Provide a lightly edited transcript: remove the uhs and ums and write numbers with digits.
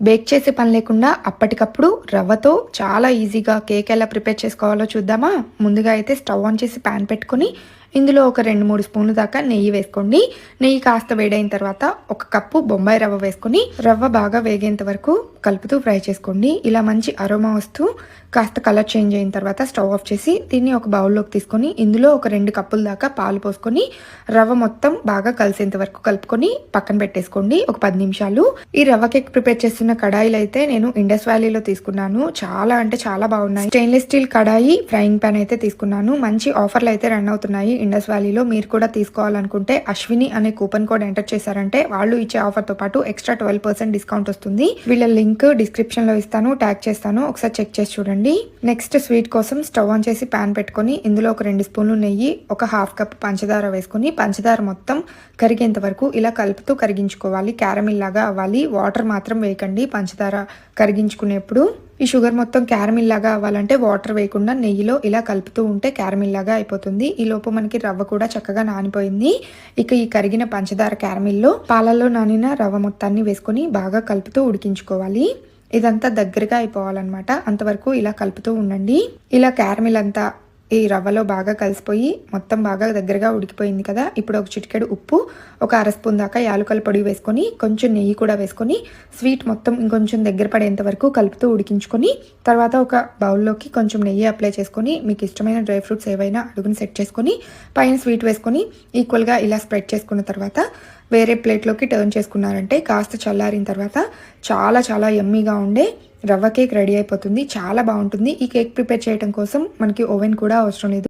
Bake చేసే పని లేకుండా అప్పటికప్పుడు రవ్వతో చాలా ఈజీగా కేక్ ఎలా ప్రిపేర్ చేసుకోవాలో చూద్దామా? ముందుగా అయితే స్టవ్ ఆన్ చేసి పాన్ పెట్టుకొని ఇందులో ఒక 2-3 స్పూన్లు దాకా నెయ్యి వేసుకోండి. నెయ్యి కాస్త వేడైన తర్వాత ఒక కప్పు బొంబాయి రవ్వ వేసుకొని రవ్వ బాగా వేగేంత వరకు కలుపుతూ ఫ్రై చేసుకోండి. ఇలా మంచి అరోమా వస్తూ కాస్త కలర్ చేంజ్ అయిన తర్వాత స్టవ్ ఆఫ్ చేసి దీన్ని ఒక బౌల్లోకి తీసుకొని ఇందులో ఒక 2 కప్పుల దాకా పాలు పోసుకొని రవ్వ మొత్తం బాగా కలిసేంత వరకు కలుపుకొని పక్కన పెట్టేసుకోండి ఒక 10 నిమిషాలు. ఈ రవ్వ కేక్ ప్రిపేర్ చేస్తున్న కడాయిలు అయితే నేను ఇండస్ వ్యాలీలో తీసుకున్నాను. చాలా అంటే చాలా బాగున్నాయి. స్టెయిన్లెస్ స్టీల్ కడాయి, ఫ్రైయింగ్ పాన్ అయితే తీసుకున్నాను. మంచి ఆఫర్లు అయితే రన్ అవుతున్నాయి ఇండస్ వ్యాలీలో. మీరు కూడా తీసుకోవాలనుకుంటే అశ్విని అనే కూపన్ కోడ్ ఎంటర్ చేశారంటే వాళ్ళు ఇచ్చే ఆఫర్ తో పాటు ఎక్స్ట్రా 12% డిస్కౌంట్ వస్తుంది. వీళ్ళ లింక్ డిస్క్రిప్షన్ లో ఇస్తాను, ట్యాగ్ చేస్తాను, ఒకసారి చెక్ చేసి చూడండి. నెక్స్ట్ స్వీట్ కోసం స్టవ్ ఆన్ చేసి పాన్ పెట్టుకొని ఇందులో ఒక 2 స్పూన్లు నెయ్యి, ఒక హాఫ్ కప్ పంచదార వేసుకొని పంచదార మొత్తం కరిగేంత వరకు ఇలా కలుపుతూ కరిగించుకోవాలి. క్యారమిల్ లాగా అవ్వాలి. వాటర్ మాత్రం వేయకండి పంచదార కరిగించుకునేప్పుడు. ఈ షుగర్ మొత్తం క్యారమిల్ లాగా అవ్వాలంటే వాటర్ వేయకుండా నెయ్యిలో ఇలా కలుపుతూ ఉంటే క్యారమిల్ లాగా అయిపోతుంది. ఈ లోపు మనకి రవ్వ కూడా చక్కగా నానిపోయింది. ఇక ఈ కరిగిన పంచదార క్యారమిల్లో పాలల్లో నానిన రవ్వ మొత్తాన్ని వేసుకొని బాగా కలుపుతూ ఉడికించుకోవాలి. ఇదంతా దగ్గరగా అయిపోవాలన్నమాట. అంతవరకు ఇలా కలుపుతూ ఉండండి. ఇలా క్యారమిల్ అంతా ఈ రవ్వలో బాగా కలిసిపోయి మొత్తం బాగా దగ్గరగా ఉడికిపోయింది కదా. ఇప్పుడు ఒక చిటికెడు ఉప్పు, ఒక 1/2 స్పూన్ దాకా యాలకుల పొడి వేసుకొని కొంచెం నెయ్యి కూడా వేసుకొని స్వీట్ మొత్తం ఇంకొంచెం దగ్గర పడేంత వరకు కలుపుతూ ఉడికించుకొని తర్వాత ఒక బౌల్లోకి కొంచెం నెయ్యి అప్లై చేసుకొని మీకు ఇష్టమైన డ్రై ఫ్రూట్స్ ఏవైనా అడుగుని సెట్ చేసుకొని పైన స్వీట్ వేసుకొని ఈక్వల్గా ఇలా స్ప్రెడ్ చేసుకున్న తర్వాత వేరే ప్లేట్లోకి టర్న్ చేసుకున్నారంటే కాస్త చల్లారిన తర్వాత చాలా చాలా యమ్మీగా ఉండే రవ్వ కేక్ రెడీ అయిపోతుంది. చాలా బాగుంటుంది. ఈ కేక్ ప్రిపేర్ చేయడం కోసం మనకి ఓవెన్ కూడా అవసరం లేదు.